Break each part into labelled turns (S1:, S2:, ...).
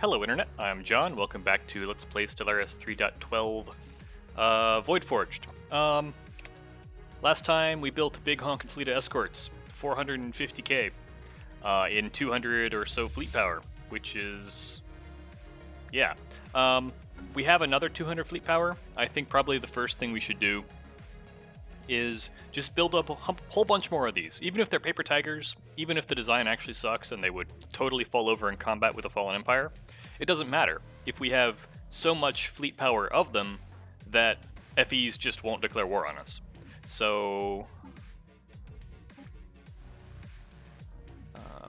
S1: Hello Internet, I'm John, welcome back to Let's Play Stellaris 3.12 Voidforged. Last time we built a big honkin' fleet of escorts, 450k, in 200 or so fleet power, which is... yeah. We have another 200 fleet power. I think probably the first thing we should do is just build up a whole bunch more of these. Even if they're paper tigers, even if the design actually sucks and they would totally fall over in combat with a fallen empire, it doesn't matter. If we have so much fleet power of them that FEs just won't declare war on us. So...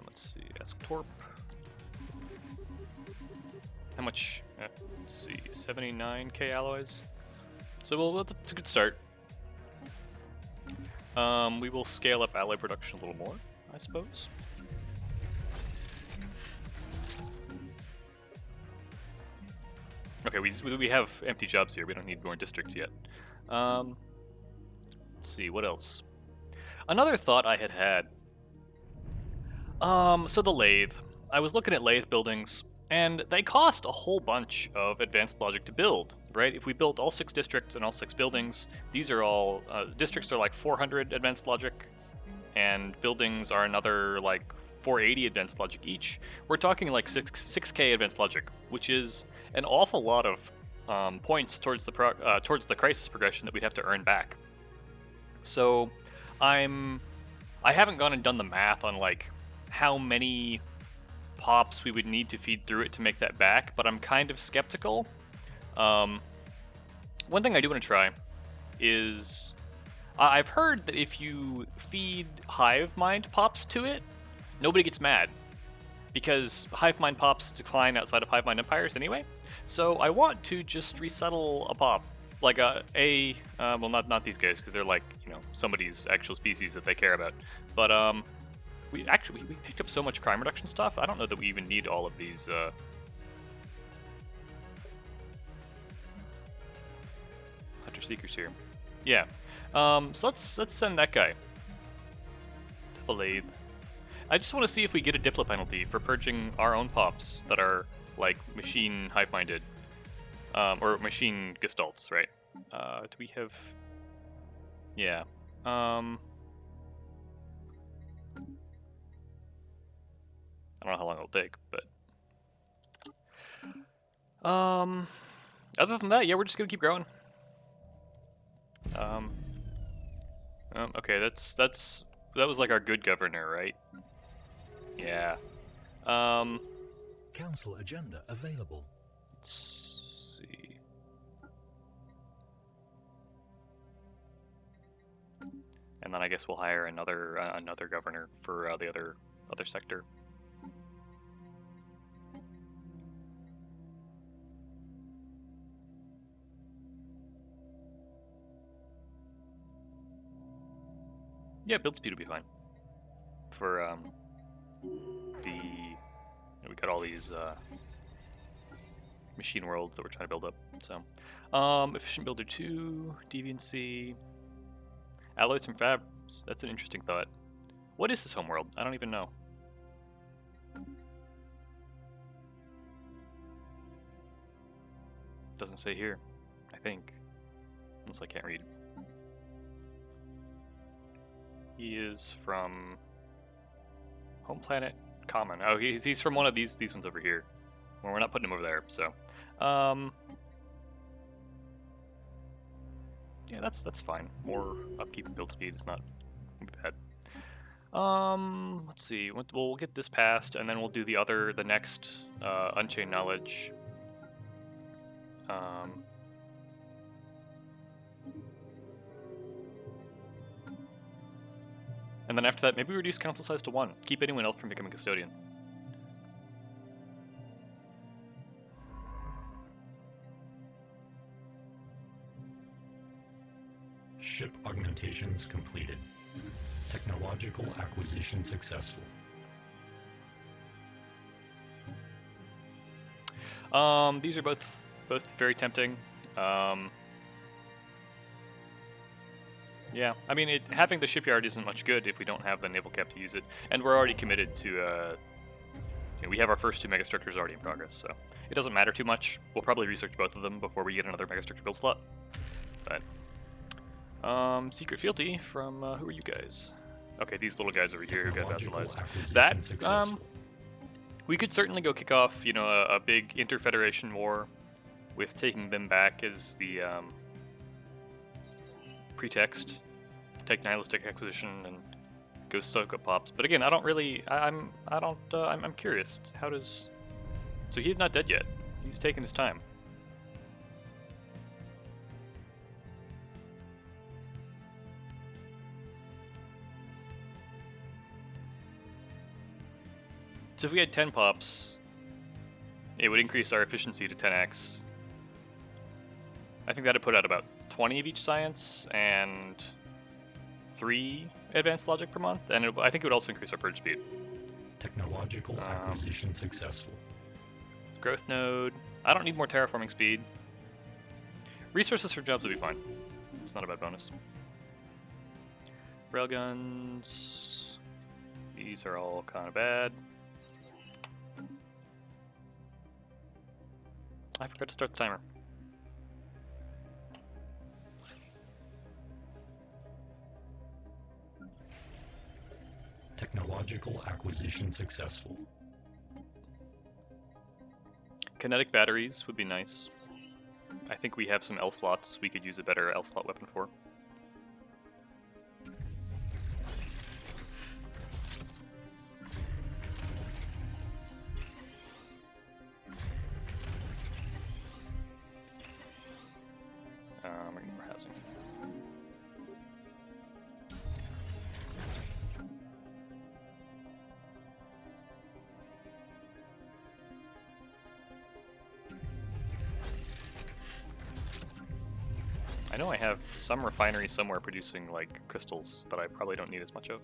S1: let's see, Esctorp. How much? Let's see, 79k alloys. So that's a good start. We will scale up alloy production a little more, I suppose. Okay, we have empty jobs here. We don't need more districts yet. Let's see, what else? Another thought I had. So the Lathe. I was looking at Lathe buildings, and they cost a whole bunch of advanced logic to build, right? If we built all 6 districts and all 6 buildings, these are all... districts are like 400 advanced logic, and buildings are another like 480 advanced logic each. We're talking like 6k advanced logic, which is an awful lot of points towards the crisis progression that we'd have to earn back. So I haven't gone and done the math on like how many pops we would need to feed through it to make that back, but I'm kind of skeptical. One thing I do want to try is I've heard that if you feed hive mind pops to it, nobody gets mad, because hive mind pops decline outside of hive mind empires anyway. So I want to just resettle a pop, like well, not these guys, because they're like, you know, somebody's actual species that they care about. But we picked up so much crime reduction stuff. I don't know that we even need all of these. Hunter Seekers here. Yeah. So let's send that guy to the Lathe. I just want to see if we get a Diplo penalty for purging our own pops that are like machine hive-minded, or machine gestalts, right? Do we have? Yeah. I don't know how long it'll take, but other than that, yeah, we're just gonna keep growing. Okay, that was like our good governor, right? Yeah.
S2: Council agenda available.
S1: Let's see. And then I guess we'll hire another governor for the other sector. Yeah, build speed will be fine. For we got all these machine worlds that we're trying to build up. So, efficient builder 2, deviancy, alloys from fabs. That's an interesting thought. What is this homeworld? I don't even know. Doesn't say here, I think, unless I can't read. He is from home planet common. Oh, he's from one of these ones over here. Well, we're not putting him over there, so yeah, that's fine. More upkeep and build speed is not bad. Let's see. We'll get this passed, and then we'll do the next Unchained Knowledge. And then after that, maybe reduce council size to 1. Keep anyone else from becoming custodian.
S3: Ship augmentations completed. Technological acquisition successful.
S1: These are both very tempting. Yeah, I mean, having the shipyard isn't much good if we don't have the naval cap to use it, and we're already committed to we have our first 2 megastructures already in progress, so it doesn't matter too much. We'll probably research both of them before we get another megastructure build slot. But secret fealty from who are you guys? Okay, these little guys over here who got vassalized. That we could certainly go kick off, a big interfederation war with taking them back as the pretext, take nihilistic acquisition and go soak up pops. But again, I don't really. I'm curious. How does? So he's not dead yet. He's taking his time. So if we had 10 pops, it would increase our efficiency to 10x. I think that'd put out about 20 of each science and 3 advanced logic per month, and I think it would also increase our purge speed.
S3: Technological acquisition successful.
S1: Growth node. I don't need more terraforming speed. Resources for jobs would be fine. It's not a bad bonus. Railguns. These are all kind of bad. I forgot to start the timer.
S3: Technological acquisition successful.
S1: Kinetic batteries would be nice. I think we have some L slots we could use a better L slot weapon for. I need more housing. I know I have some refinery somewhere producing like crystals that I probably don't need as much of.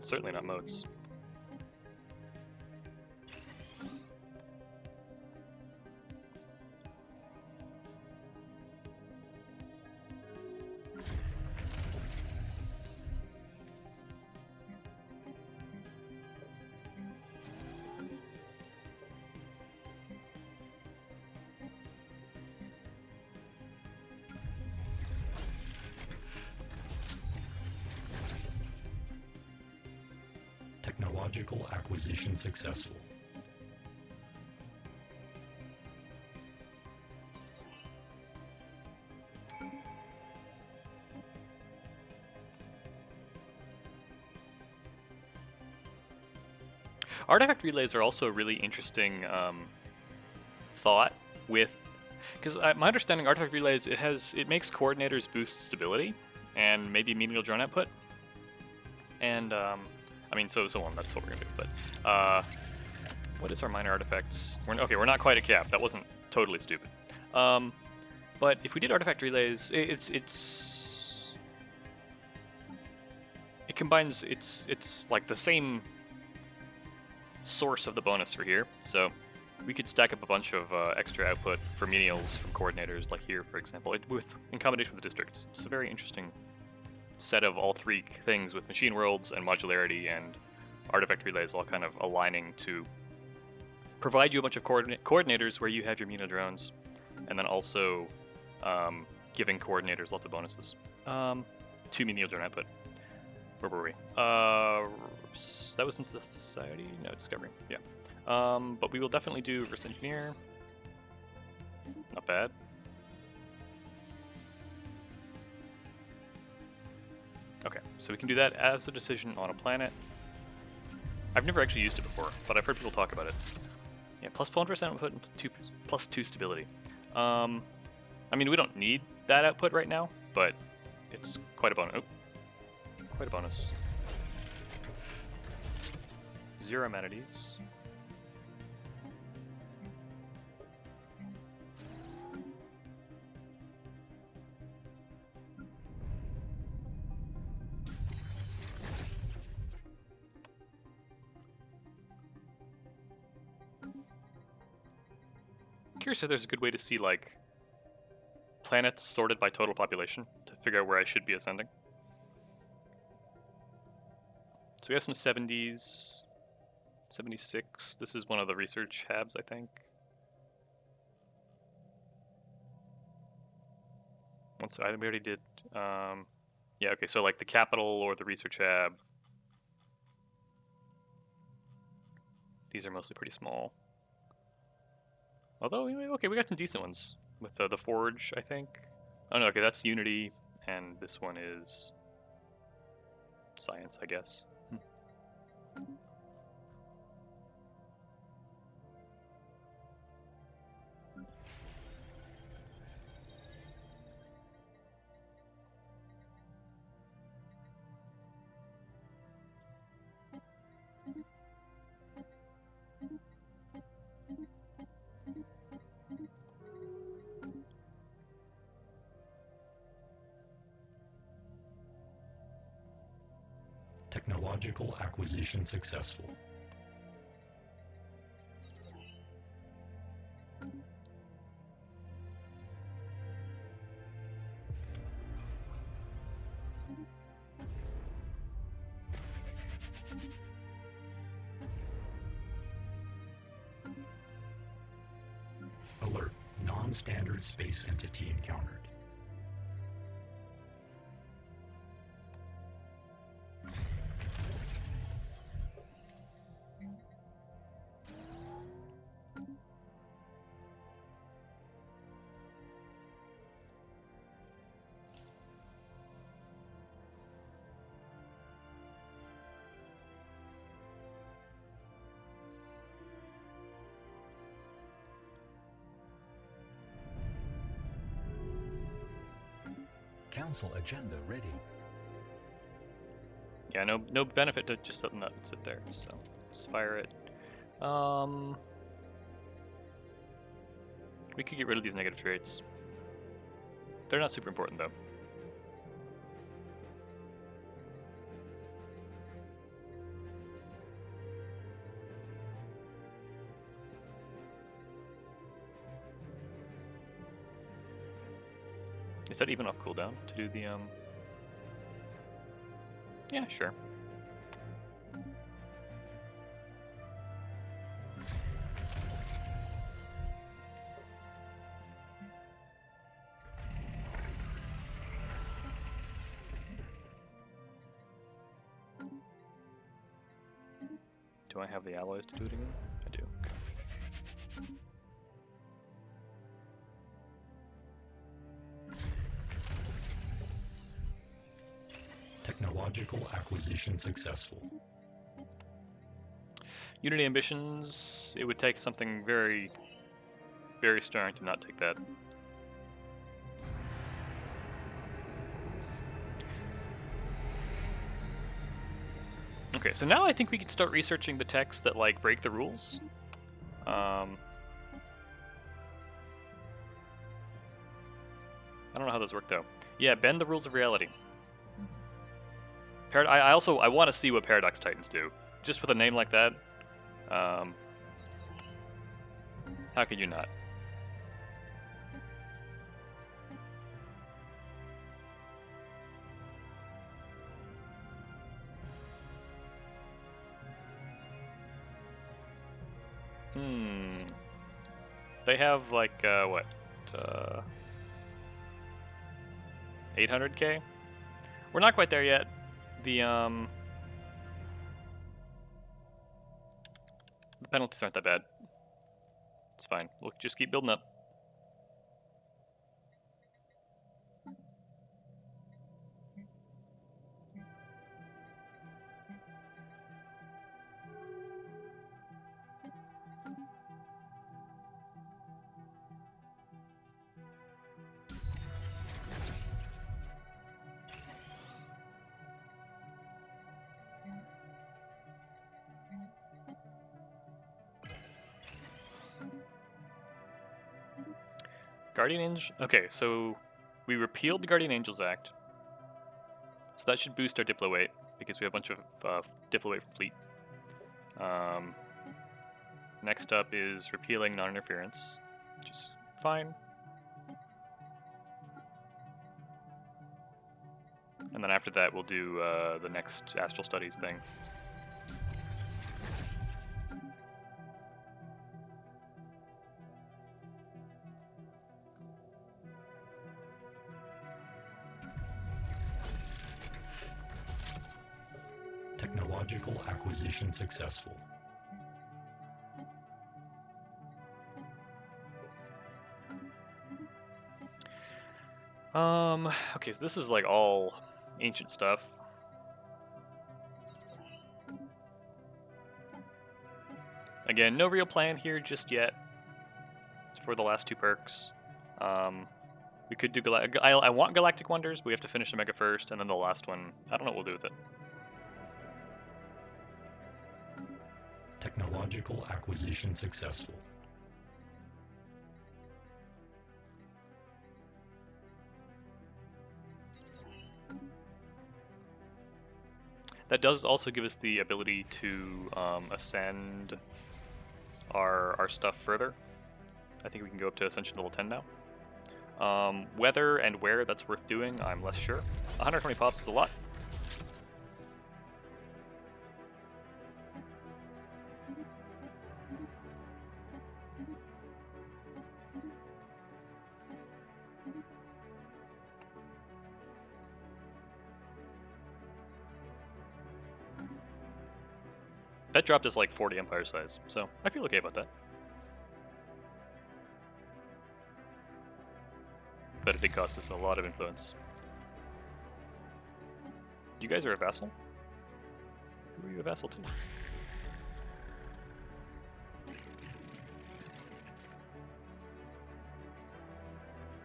S1: Certainly not modes.
S3: Technological acquisition successful.
S1: Artifact relays are also a really interesting thought with, because my understanding artifact relays, it makes coordinators boost stability and maybe menial drone output, and I mean so on. That's what we're gonna do. But what is our minor artifacts? We're not quite at cap. That wasn't totally stupid. But if we did artifact relays, it combines. It's like the same source of the bonus for here. So we could stack up a bunch of extra output for menials from coordinators, like here, for example, in combination with the districts. It's a very interesting set of all 3 things with machine worlds and modularity and artifact relays all kind of aligning to provide you a bunch of coordinators where you have your menial drones, and then also giving coordinators lots of bonuses. 2 menial drone output. Where were we? That was in Society? No, Discovery. Yeah. But we will definitely do Reverse Engineer. Not bad. Okay, so we can do that as a decision on a planet. I've never actually used it before, but I've heard people talk about it. Yeah, plus 1% output and plus 2 stability. I mean, we don't need that output right now, but it's quite a bonus. Oh, quite a bonus. 0 amenities. Curious if there's a good way to see like planets sorted by total population to figure out where I should be ascending. So we have some 70s, 76. This is one of the research habs, I think. Once we already did. Yeah, okay, so like the capital or the research hab. These are mostly pretty small. Although, okay, we got some decent ones with the Forge, I think. Oh no, okay, that's Unity, and this one is Science, I guess.
S3: Technological acquisition successful. Alert. Non-standard space entity encountered.
S2: Council agenda ready.
S1: Yeah, no benefit to just letting that sit there, so let's fire it. We could get rid of these negative traits. They're not super important though. Is that even off cooldown to do the Yeah, sure. Do I have the alloys to do it again? I do. Okay.
S3: Technological acquisition successful.
S1: Unity ambitions, it would take something very, very strong to not take that. Okay, so now I think we can start researching the texts that like break the rules. I don't know how those work though. Yeah, bend the rules of reality. I want to see what Paradox Titans do. Just with a name like that, how could you not? They have like what? 800k? We're not quite there yet. The penalties aren't that bad. It's fine. We'll just keep building up. Guardian Angel. Okay, so we repealed the Guardian Angels Act, so that should boost our Diplo weight because we have a bunch of Diplo weight from fleet. Next up is repealing non-interference, which is fine. And And then after that, we'll do the next Astral Studies thing.
S3: Technological acquisition successful.
S1: Okay, so this is like all ancient stuff. Again, no real plan here just yet for the last two perks. We could do I want Galactic Wonders, but we have to finish Omega first, and then the last one, I don't know what we'll do with it.
S3: Technological acquisition successful.
S1: That does also give us the ability to ascend our stuff further. I think we can go up to Ascension level 10 now. Whether and where that's worth doing, I'm less sure. 120 pops is a lot. That dropped us like 40 Empire size, so I feel okay about that. But it did cost us a lot of influence. You guys are a vassal? Who are you a vassal to?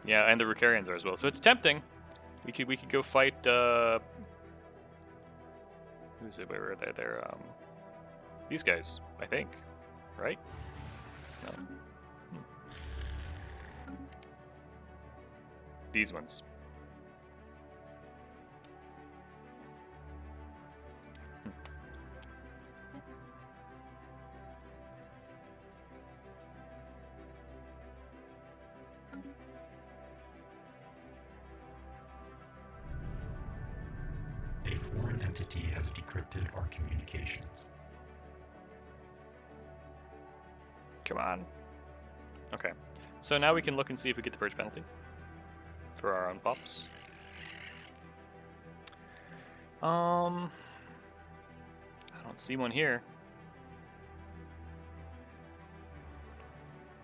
S1: Yeah, and the Ricarians are as well. So it's tempting. We could go fight who's it? Where were they? They're these guys, I think. Right? No. These ones.
S3: A foreign entity has decrypted our communications.
S1: Come on. Okay. So now we can look and see if we get the purge penalty for our own pops. I don't see one here.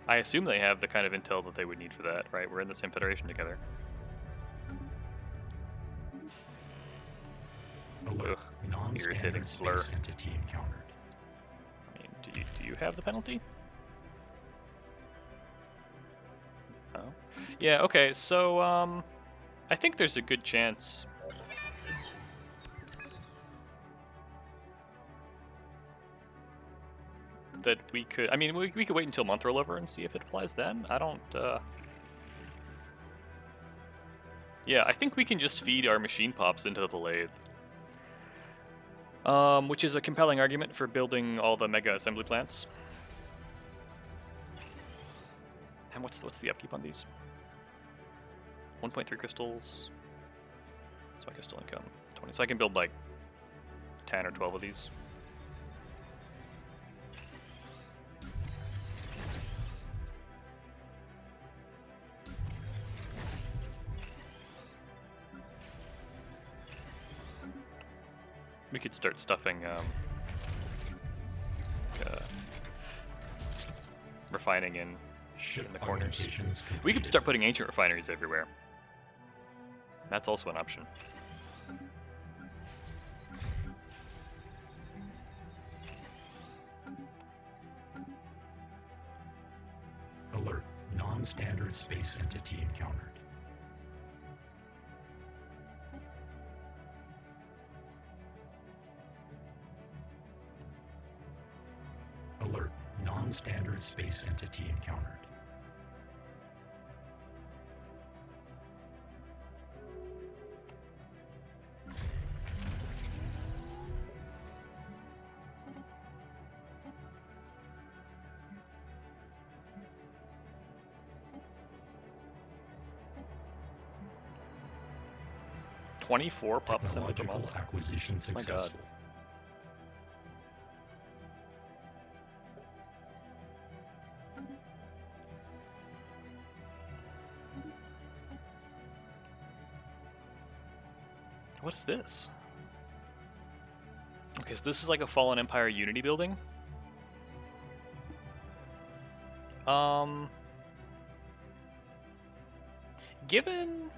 S1: I assume they have the kind of intel that they would need for that, right? We're in the same federation together.
S3: Alert.
S1: Irritating
S3: Non-standard
S1: slur.
S3: space entity encountered.
S1: I mean, do you have the penalty? Oh. Yeah, okay, so, I think there's a good chance that we could, I mean, we could wait until month rollover and see if it applies then. I don't, yeah, I think we can just feed our machine pops into the lathe. Which is a compelling argument for building all the mega assembly plants. And what's the upkeep on these? 1.3 crystals. That's my crystal income. 20. So I can build like 10 or 12 of these. We could start stuffing refining in the corners.
S3: Augmentations
S1: We could
S3: completed.
S1: start putting ancient refineries everywhere. That's also an option.
S3: Alert. Non-standard space entity encountered. Alert. Non-standard space entity encountered.
S1: 24 pop assembly per
S3: Technological
S1: month.
S3: acquisition
S1: My God.
S3: successful.
S1: What is this? Okay, so this is like a Fallen Empire Unity building. Given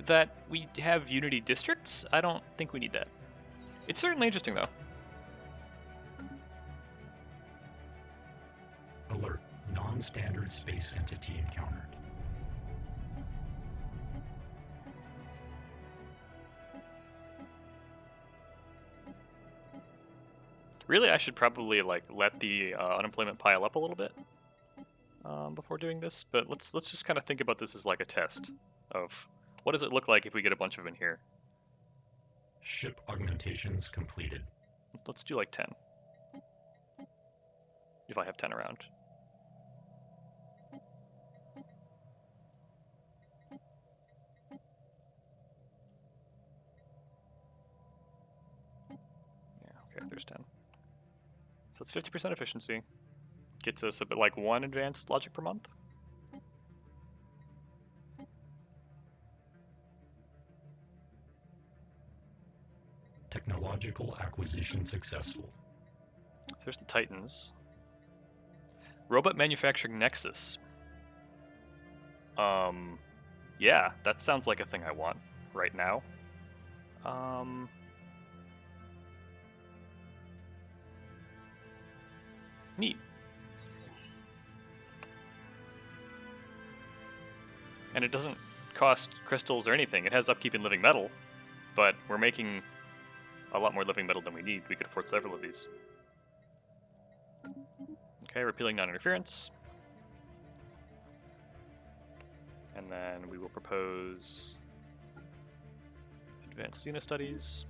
S1: that we have Unity districts, I don't think we need that. It's certainly interesting, though.
S3: Alert. Non-standard space entity encountered.
S1: Really, I should probably like let the unemployment pile up a little bit before doing this. But let's just kind of think about this as like a test of what does it look like if we get a bunch of them in here.
S3: Ship augmentations completed.
S1: Let's do like 10. If I have 10 around. Yeah, okay, there's 10. So it's 50% efficiency. Gets us a bit like 1 advanced logic per month.
S3: Technological acquisition successful.
S1: So there's the Titans. Robot manufacturing nexus. Yeah, that sounds like a thing I want right now. Neat. And it doesn't cost crystals or anything. It has upkeep in living metal, but we're making a lot more living metal than we need. We could afford several of these. Okay, repealing non-interference. And then we will propose advanced Xena studies.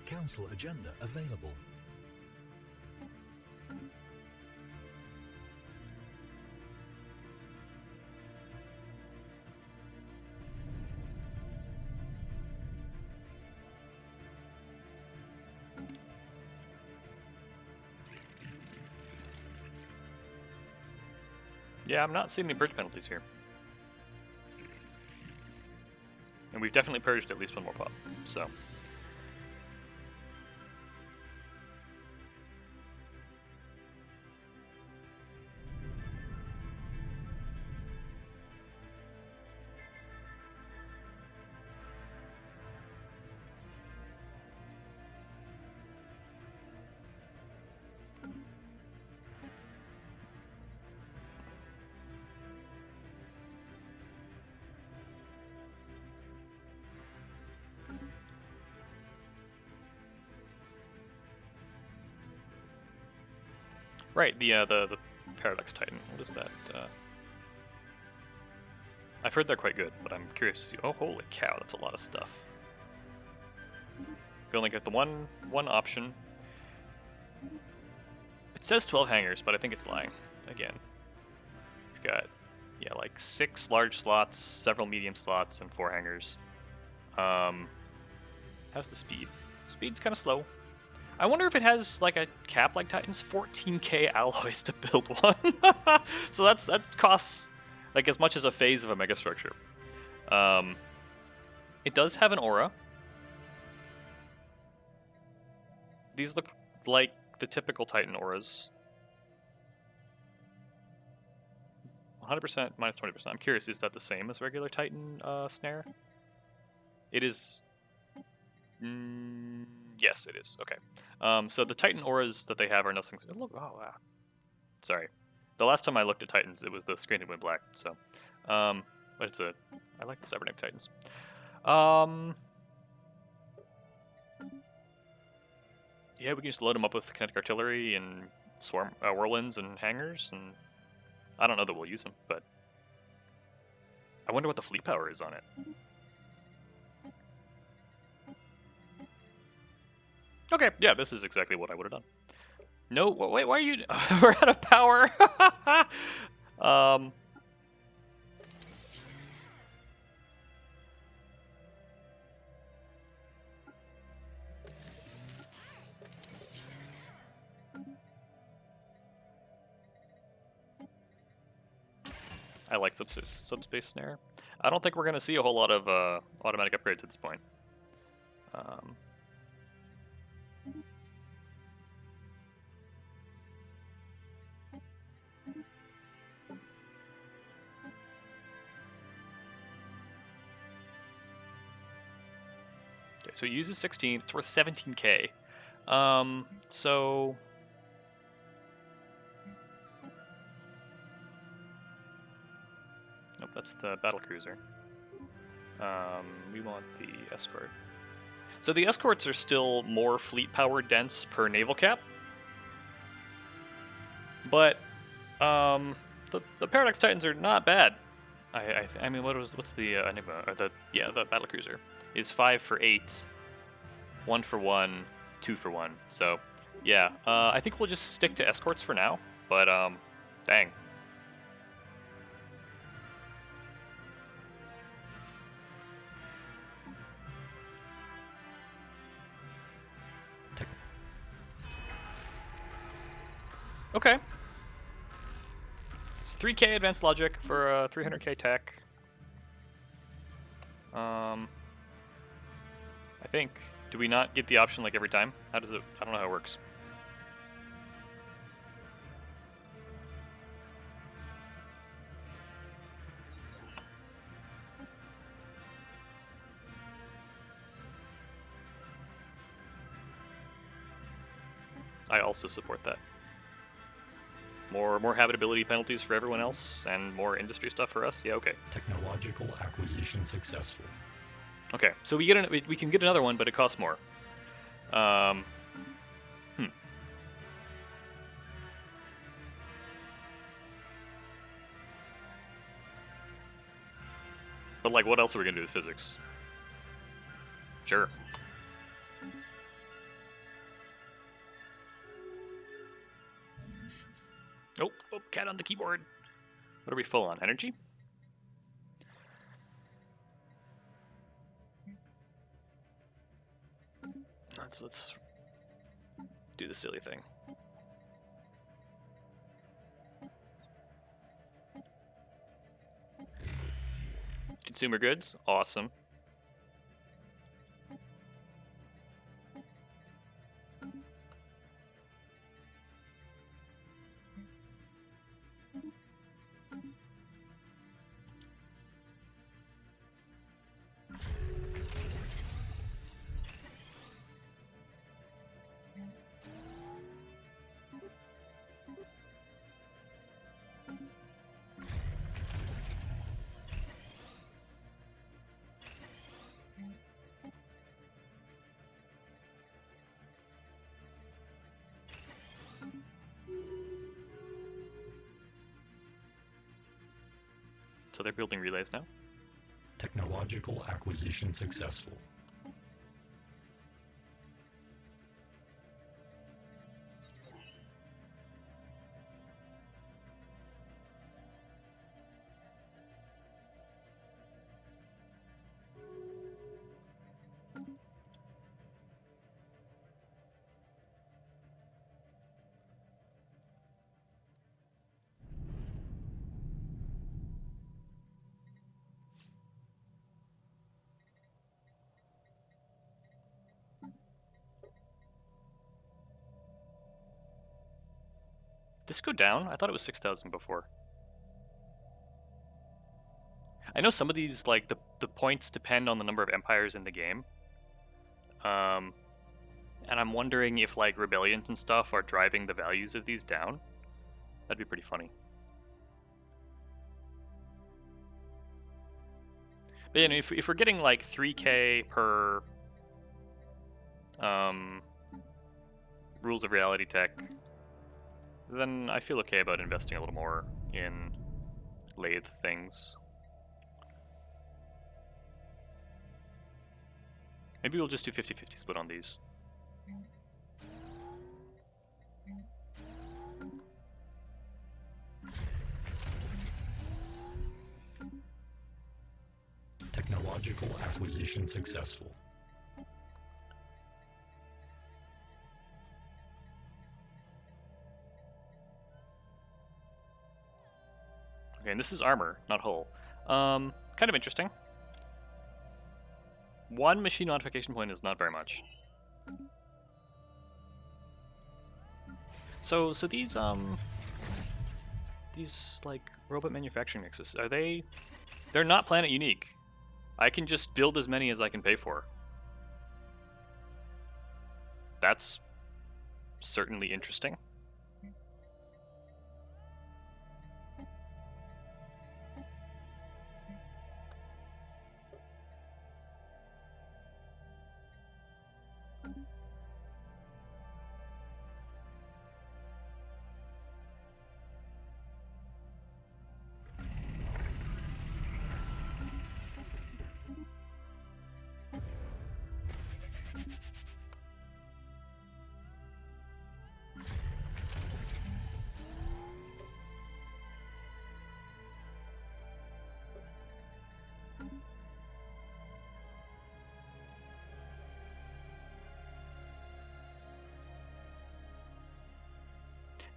S2: Council agenda available.
S1: Yeah, I'm not seeing any purge penalties here. And we've definitely purged at least one more pop, so. Right, the Paradox Titan. What is that? I've heard they're quite good, but I'm curious to see. Oh, holy cow, that's a lot of stuff. We only get the one option. It says 12 hangars, but I think it's lying. Again, we've got like 6 large slots, several medium slots, and 4 hangars. How's the speed? Speed's kind of slow. I wonder if it has like a cap like Titan's, 14k alloys to build one. So that costs like as much as a phase of a megastructure. It does have an aura. These look like the typical Titan auras. 100% minus 20%. I'm curious, is that the same as regular Titan snare? It is. Yes, it is. Okay. So the Titan auras that they have are nothing. Look, oh wow. Sorry. The last time I looked at Titans, it was the screen that went black. So, but it's a. I like the cybernetic Titans. Yeah, we can just load them up with kinetic artillery and swarm whirlwinds and hangars, and I don't know that we'll use them, but I wonder what the fleet power is on it. Okay, yeah, this is exactly what I would have done. No, wait, why are you... We're out of power! um... I like subspace snare. I don't think we're going to see a whole lot of automatic upgrades at this point. Okay, so it uses 16. It's worth 17k. So... Nope, that's the battlecruiser. We want the escort. So the escorts are still more fleet power dense per naval cap. But the Paradox Titans are not bad. I mean, what's the Enigma? Or the battlecruiser is 5 for 8, 1 for 1, 2 for 1. So yeah, I think we'll just stick to escorts for now. But dang. Okay. It's 3k advanced logic for 300k tech. I think. Do we not get the option like every time? How does it? I don't know how it works. I also support that. More habitability penalties for everyone else, and more industry stuff for us. Yeah, okay.
S3: Technological acquisition successful.
S1: Okay, so we can get another one, but it costs more. But like, what else are we gonna do with physics? Sure. Oh, cat on the keyboard. What are we full on? Energy? Let's do the silly thing. Consumer goods, awesome. So they're building relays now.
S3: Technological acquisition successful.
S1: Did this go down? I thought it was 6,000 before. I know some of these, like, the points depend on the number of empires in the game. And I'm wondering if, like, rebellions and stuff are driving the values of these down. That'd be pretty funny. But yeah, if we're getting, like, 3k per rules of reality tech, then I feel okay about investing a little more in Lathe things. Maybe we'll just do 50-50 split on these.
S3: Technological acquisition successful.
S1: Okay, and this is armor, not hull. Kind of interesting. 1 machine modification point is not very much. So these like robot manufacturing nexus, are they? They're not planet unique. I can just build as many as I can pay for. That's certainly interesting.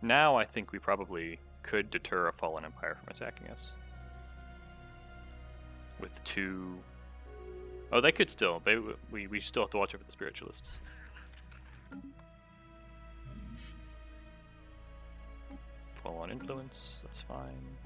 S1: Now I think we probably could deter a fallen empire from attacking us. With 2... Oh, they could still. We still have to watch over the spiritualists. Fallen influence, that's fine.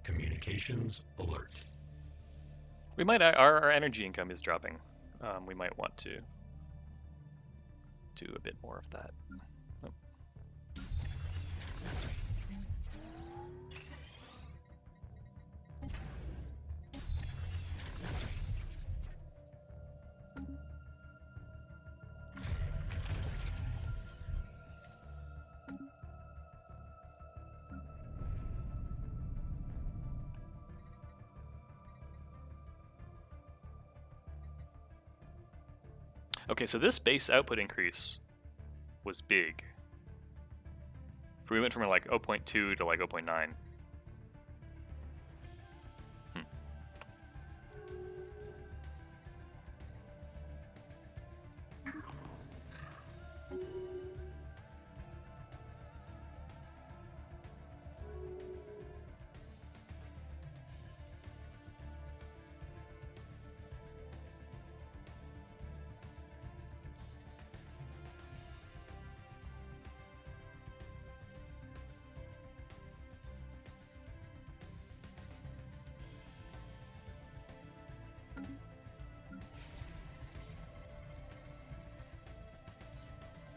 S3: Communications alert.
S1: We might, our energy income is dropping. We might want to do a bit more of that. Oh. Okay, so this base output increase was big. We went from like 0.2 to like 0.9.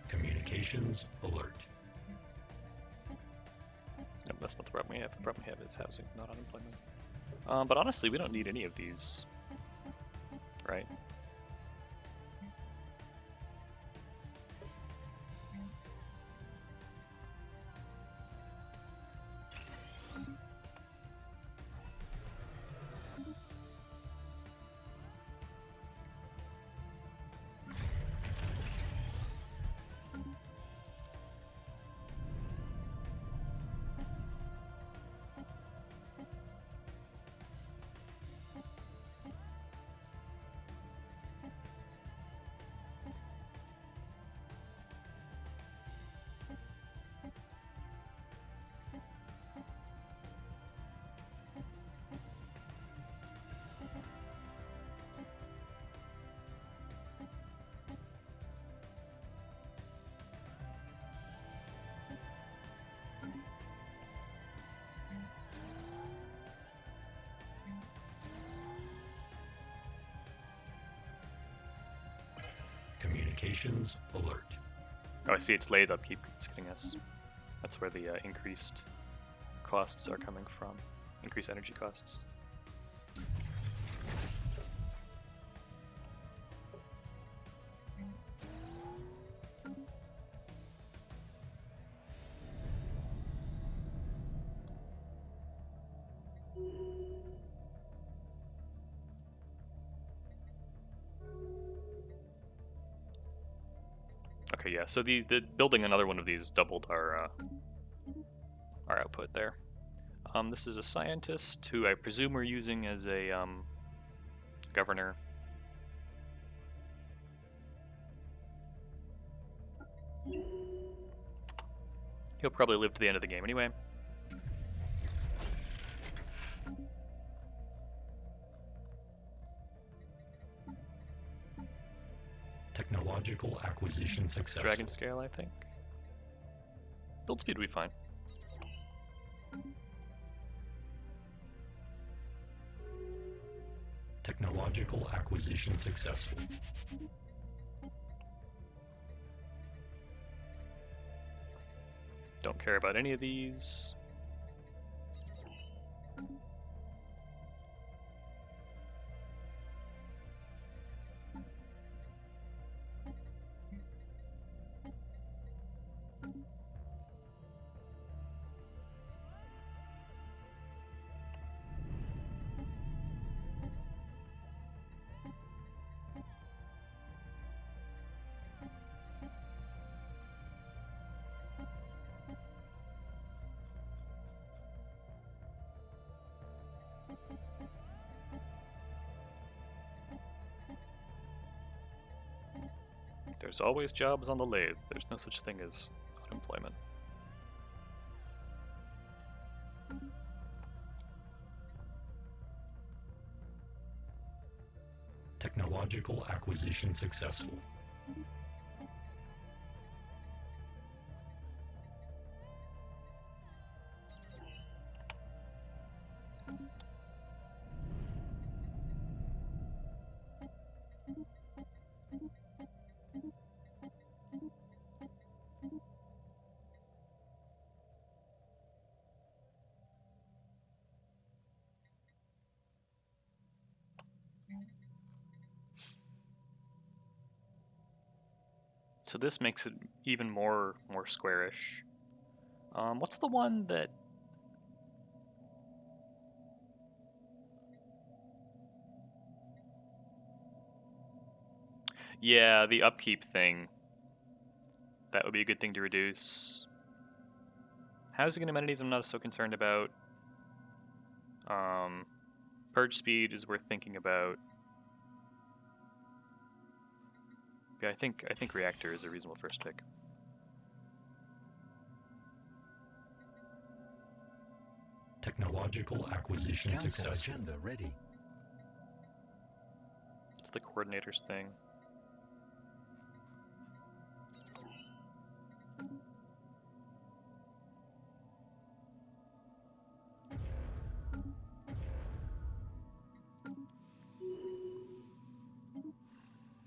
S3: Communications alert.
S1: Nope, that's not the problem we have. The problem we have is housing, not unemployment. But honestly, we don't need any of these, right?
S3: Communications alert.
S1: Oh, I see. It's Lathe upkeep that's getting us. That's where the increased costs are coming from. Increased energy costs. Okay, yeah. So the building another one of these doubled our output there. This is a scientist who I presume we're using as a governor. He'll probably live to the end of the game anyway.
S3: Technological acquisition successful.
S1: Dragon scale, I think. Build speed will be fine.
S3: Technological acquisition successful.
S1: Don't care about any of these. There's always jobs on the lathe. There's no such thing as unemployment.
S3: Technological acquisition successful.
S1: So this makes it even more squarish. What's the one that... Yeah, the upkeep thing. That would be a good thing to reduce. Housing and amenities I'm not so concerned about. Purge speed is worth thinking about. Yeah, I think reactor is a reasonable first pick.
S3: Technological acquisition
S2: Council
S3: successful.
S2: agenda ready.
S1: It's the coordinators thing.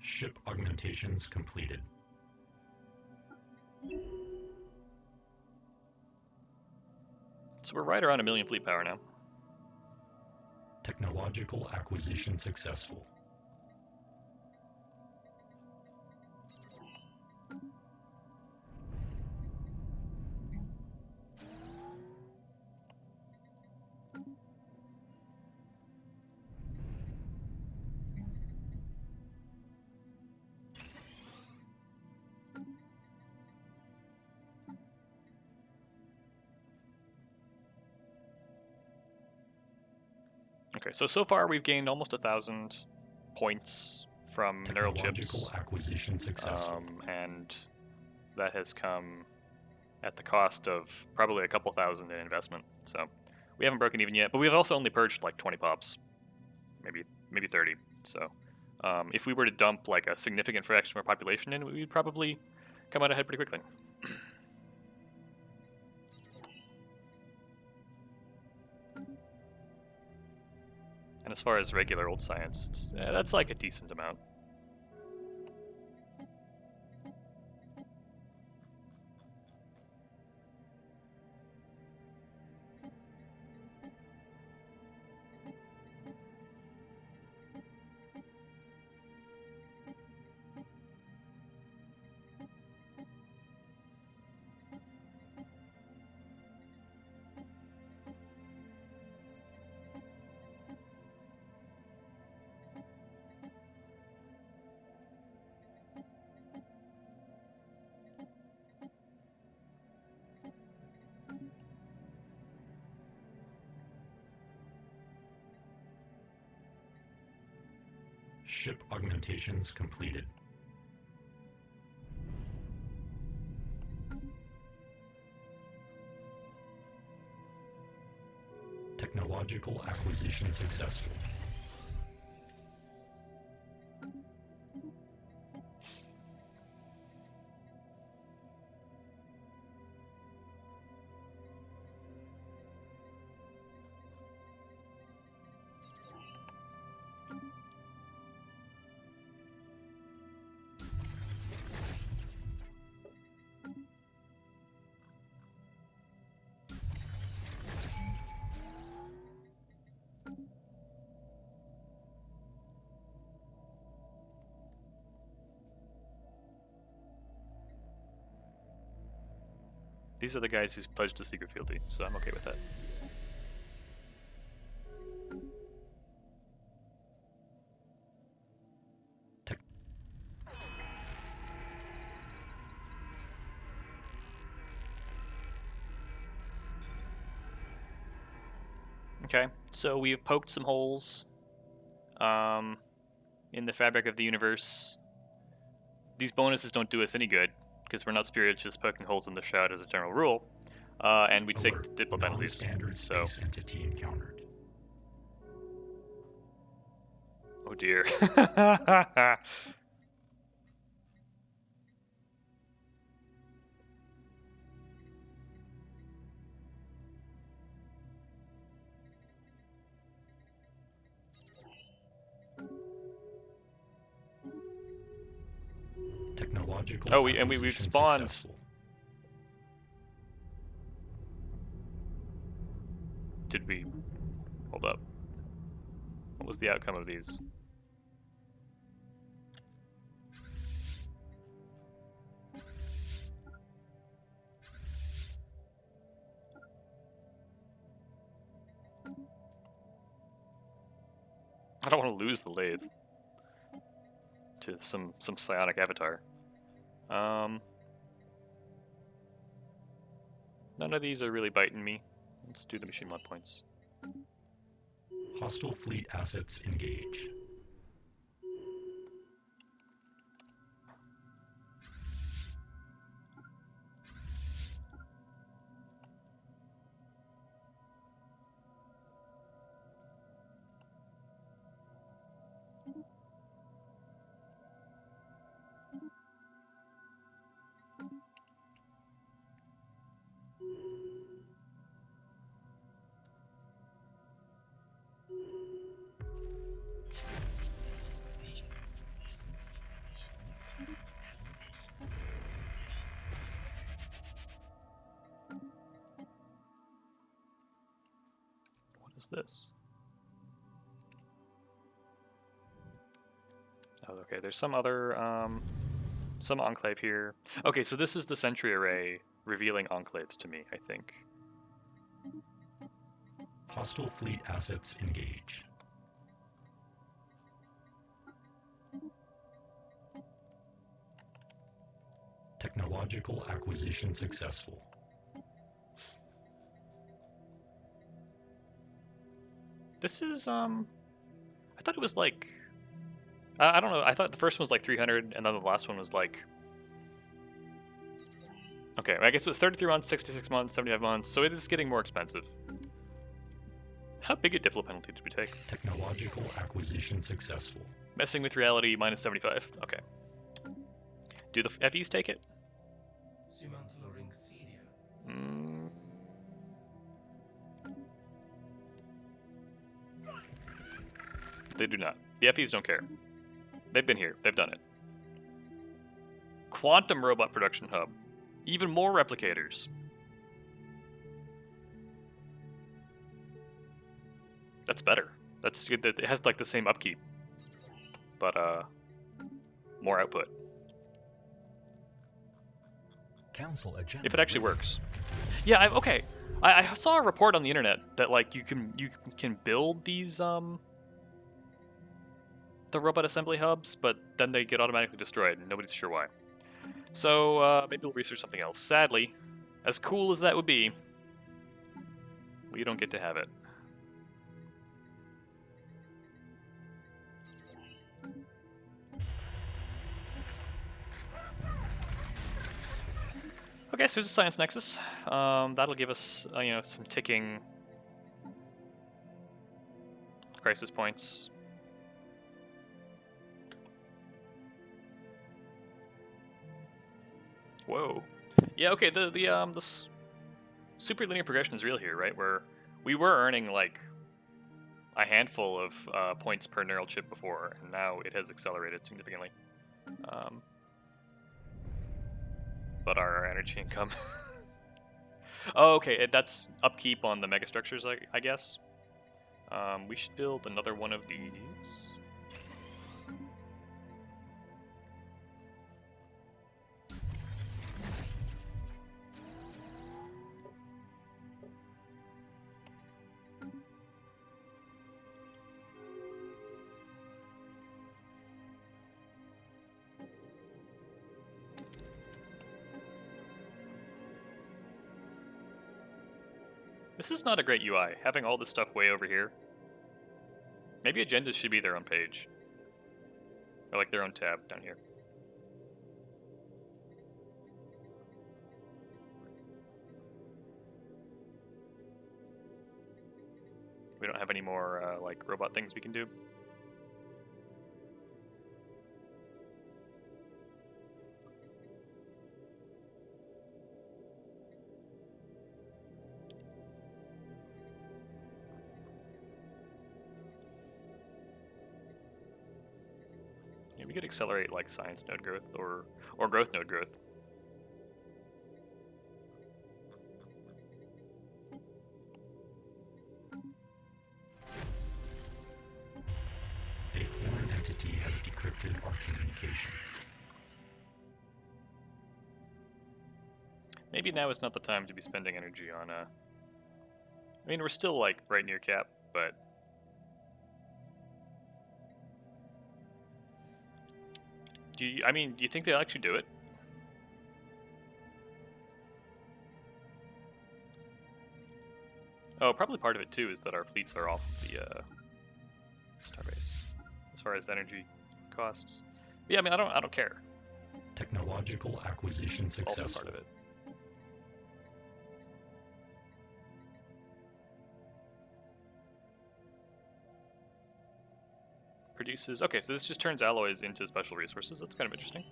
S3: Ship augmentations completed.
S1: So we're right around 1 million fleet power now.
S3: Technological acquisition successful.
S1: Okay, so far we've gained almost 1,000 points from neural chips.
S3: Technological acquisition successful.
S1: And that has come at the cost of probably a couple thousand in investment. So we haven't broken even yet, but we've also only purged like 20 pops, maybe 30. So if we were to dump like a significant fraction of our population in, we'd probably come out ahead pretty quickly. And as far as regular old science, that's like a decent amount.
S3: Ship augmentations completed. Technological acquisition successful.
S1: These are the guys who pledged to secret fealty, so I'm okay with that. Okay, so we've poked some holes in the fabric of the universe. These bonuses don't do us any good, because we're not spirits just poking holes in the shroud as a general rule. And we take diplo penalties.
S3: Non-standard
S1: So,
S3: space entity encountered.
S1: oh dear.
S3: Technological
S1: Oh, we've
S3: acquisition
S1: spawned.
S3: successful.
S1: Did we? Hold up. What was the outcome of these? I don't want to lose the lathe to some psionic avatar. None of these are really biting me. Let's do the machine mod points.
S3: Hostile fleet assets engaged.
S1: What is this? Oh, okay, there's some other, some enclave here. Okay, so this is the sentry array revealing enclaves to me, I think.
S3: Hostile fleet assets engaged. Technological acquisition successful.
S1: This is, I thought it was like, I don't know, I thought the first one was like 300, and then the last one was like, okay, I guess it was 33 months, 66 months, 75 months, so it is getting more expensive. How big a diplo penalty did we take?
S3: Technological acquisition successful.
S1: Messing with reality, minus 75, okay. Do the FEs take it? Mm. They do not. The FEs don't care. They've been here. They've done it. Quantum Robot Production Hub. Even more replicators. That's better. That's good. That it has like the same upkeep, but more output.
S2: Council agenda.
S1: If it actually works. Yeah. Okay. I saw a report on the internet that like you can build these the robot assembly hubs, but then they get automatically destroyed, and nobody's sure why. So maybe we'll research something else. Sadly, as cool as that would be, we don't get to have it. Okay, so there's a science nexus. That'll give us, you know, some ticking crisis points. Whoa. Yeah. Okay. The super linear progression is real here, right? Where we were earning like a handful of points per neural chip before, and now it has accelerated significantly. But our energy income. Oh, okay. That's upkeep on the megastructures, I guess. We should build another one of these. This is not a great UI, having all this stuff way over here. Maybe agendas should be their own page. Or like their own tab down here. We don't have any more like robot things we can do. Yeah, we could accelerate like science node growth or growth node growth.
S3: A foreign entity has decrypted our communications.
S1: Maybe now is not the time to be spending energy on I mean, we're still like right near cap, but do you think they'll actually do it? Oh, probably part of it too is that our fleets are off the starbase as far as energy costs. But yeah, I mean, I don't care.
S3: Technological acquisition successful.
S1: Also part of it. Produces. Okay, so this just turns alloys into special resources. That's kind of interesting.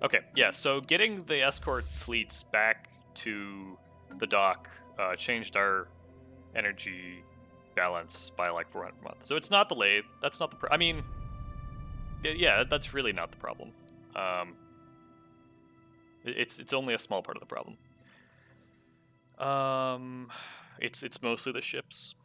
S1: Okay, yeah, so getting the escort fleets back to the dock changed our energy balance by like 400 a month. So it's not the lathe. That's not the I mean, yeah, that's really not the problem. It's only a small part of the problem. It's mostly the ships.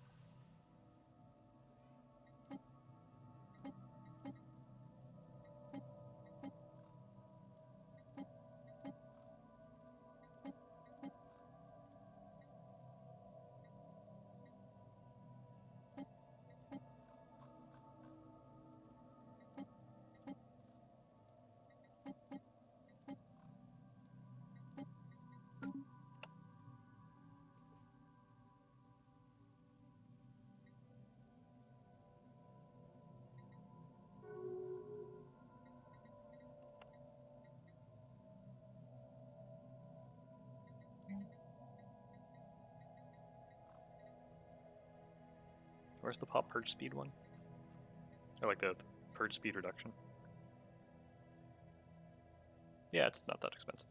S1: Where's the pop purge speed one? I like the purge speed reduction. Yeah, it's not that expensive.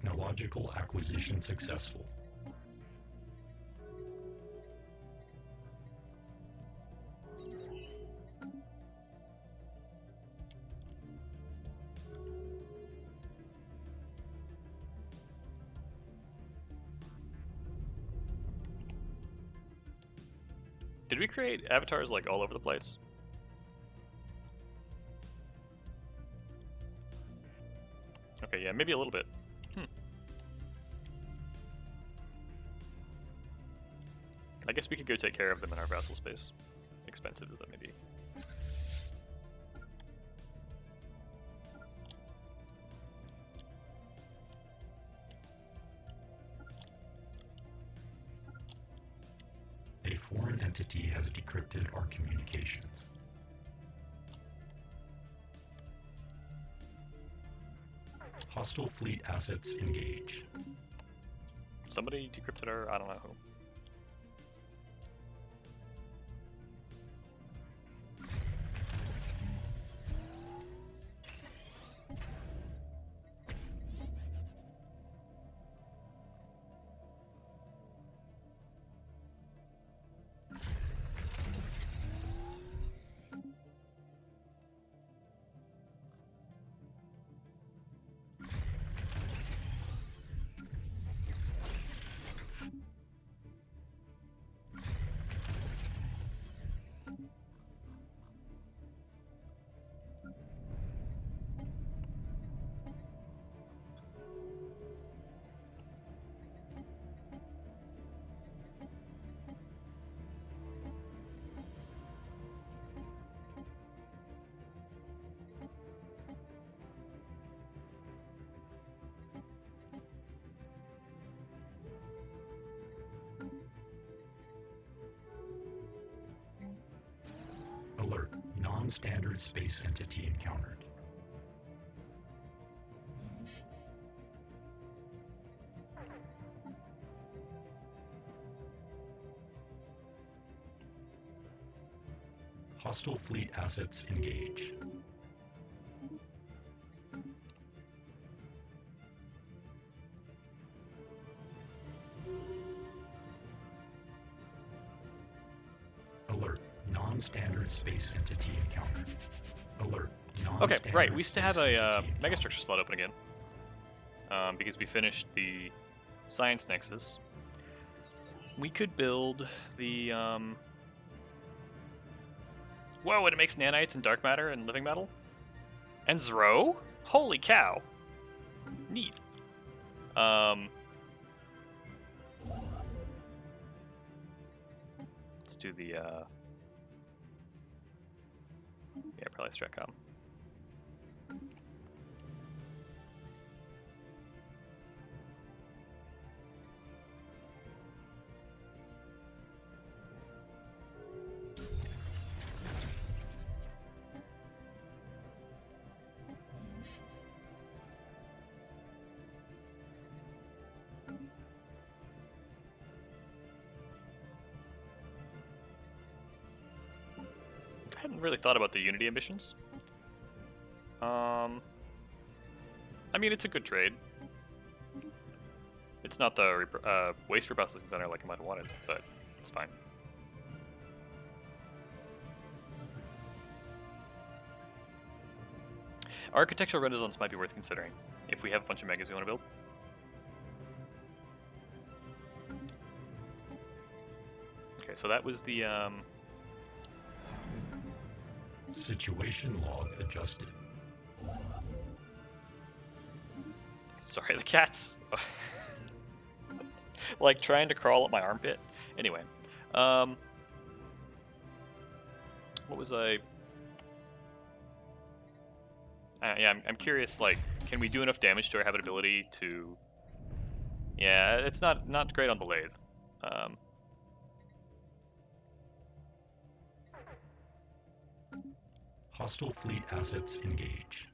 S3: Technological acquisition successful.
S1: Did we create avatars like all over the place? Okay, yeah, maybe a little bit. I guess we could go take care of them in our vassal space. Expensive as that may be.
S3: A foreign entity has decrypted our communications. Hostile fleet assets engaged.
S1: Somebody decrypted our, I don't know who.
S3: Alert. Non-standard space entity encountered. Hostile fleet assets engaged. Alert. Non-standard space entity encountered. Alert.
S1: Okay, right. We
S3: Non-standard
S1: used to have
S3: space
S1: a
S3: entity
S1: megastructure
S3: encountered.
S1: slot open again. Because we finished the science nexus. We could build the whoa, and it makes nanites and dark matter and living metal? And Zro? Holy cow. Neat. Let's do the yeah, probably Stratcom. I hadn't really thought about the Unity ambitions. I mean, it's a good trade. It's not the waste reprocessing center like I might have wanted, but it's fine. Architectural Renaissance might be worth considering if we have a bunch of megas we want to build. Okay, so that was the
S3: Situation log adjusted.
S1: sorry, the cat's like trying to crawl up my armpit. Anyway, what was I? Yeah, I'm curious. Like, can we do enough damage to our habitability to? Yeah, it's not great on the lathe.
S3: Hostile fleet assets engaged.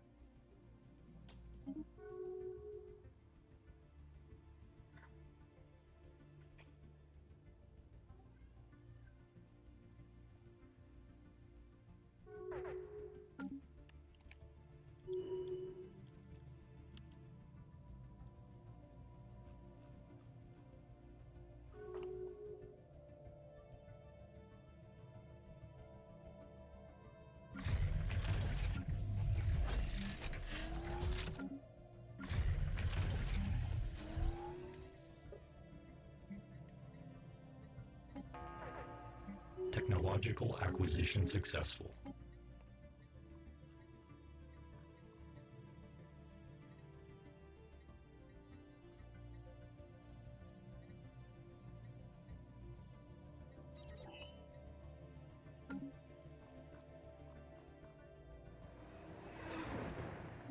S3: Technological acquisition successful.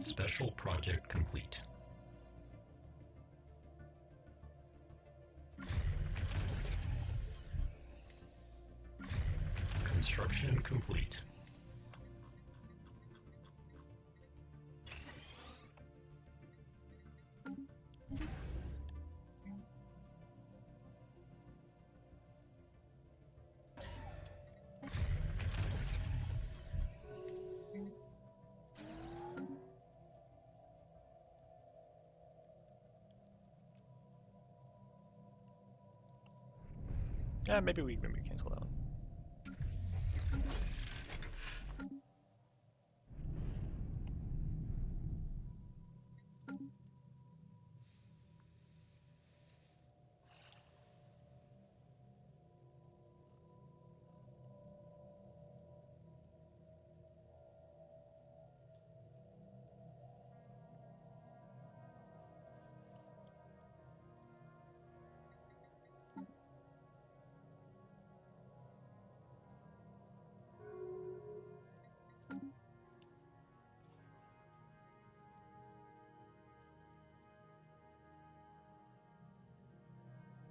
S3: Special project complete. Construction complete.
S1: Yeah, maybe we cancel that one.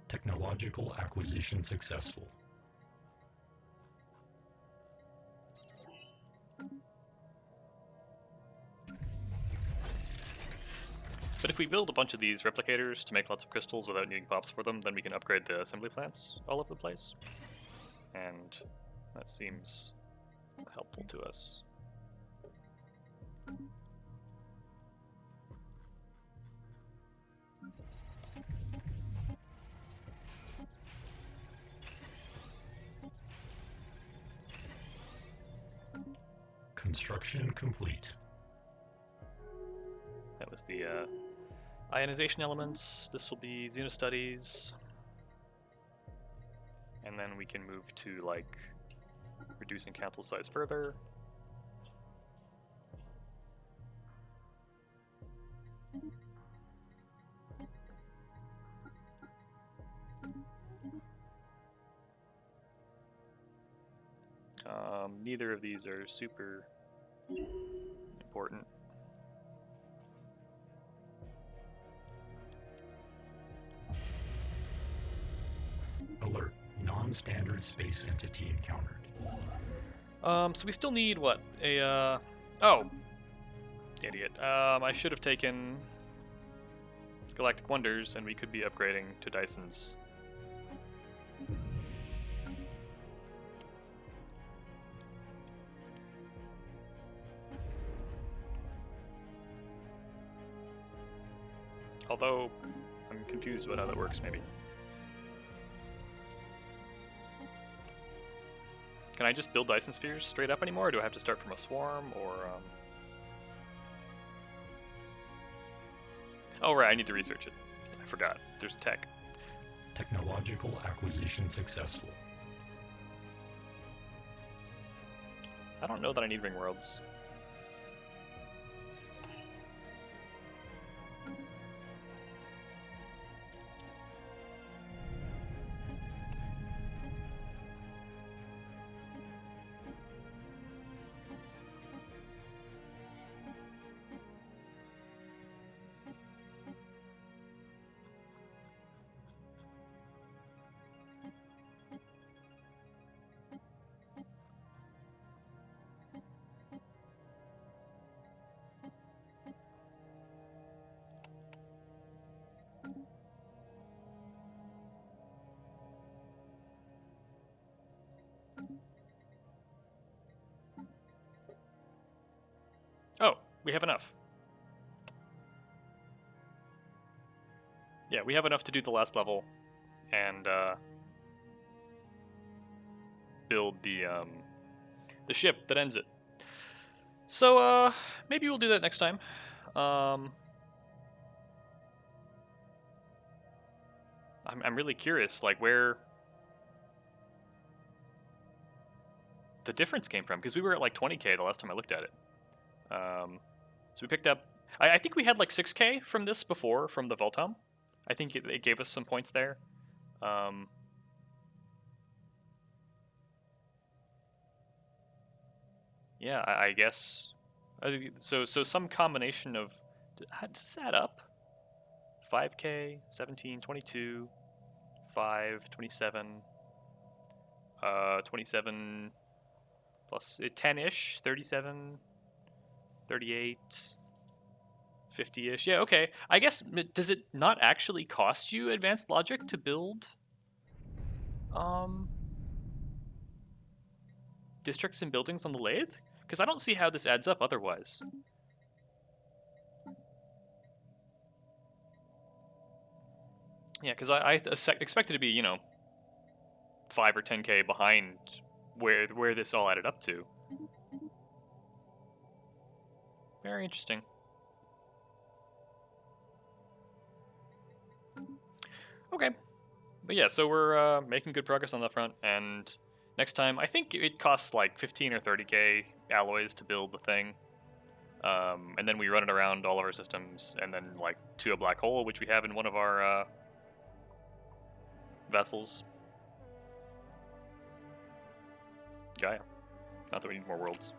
S3: Technological acquisition successful.
S1: But if we build a bunch of these replicators to make lots of crystals without needing pops for them, then we can upgrade the assembly plants all over the place. And that seems helpful to us.
S3: Construction complete.
S1: That was the ionization elements. This will be xenostudies. And then we can move to, like, reducing council size further. Neither of these are super important.
S3: Alert. Non-standard space entity encountered.
S1: So we still need, what? Oh! Idiot. I should have taken Galactic Wonders, and we could be upgrading to Dyson's. Although, I'm confused about how that works, maybe. Can I just build Dyson spheres straight up anymore, or do I have to start from a swarm, or, Oh, right, I need to research it. I forgot. There's tech.
S3: Technological acquisition successful.
S1: I don't know that I need ring worlds. Oh, we have enough. Yeah, we have enough to do the last level and build the ship that ends it. So maybe we'll do that next time. I'm really curious, like where the difference came from, because we were at like 20k the last time I looked at it. So we picked up. I think we had like 6k from this before from the Voltom. I think it gave us some points there. Yeah, I guess. So some combination of. Does this add up? 5k, 17, 22, 5, 27, 27 plus 10-ish, 37, 38, 50-ish. Yeah, okay. I guess, does it not actually cost you advanced logic to build districts and buildings on the lathe? Because I don't see how this adds up otherwise. Yeah, because I expected to be, 5 or 10k behind where this all added up to. Very interesting. Okay. But yeah, so we're making good progress on that front, and next time, I think it costs like 15 or 30k alloys to build the thing. And then we run it around all of our systems, and then like to a black hole, which we have in one of our vessels. Gaia. Not that we need more worlds.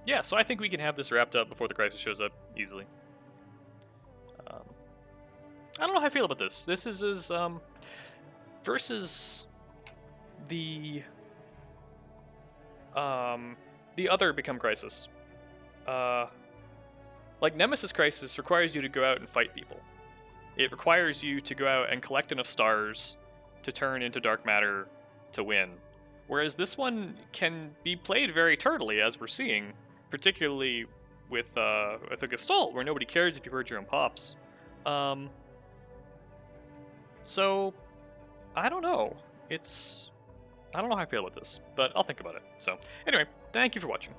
S1: Yeah, so I think we can have this wrapped up before the crisis shows up easily. I don't know how I feel about this. This is versus the other Become Crisis. Like Nemesis Crisis requires you to go out and fight people. It requires you to go out and collect enough stars to turn into dark matter to win. Whereas this one can be played very turtily, as we're seeing, particularly with a Gestalt, where nobody cares if you heard your own pops. So, I don't know. I don't know how I feel about this, but I'll think about it. So, anyway, thank you for watching.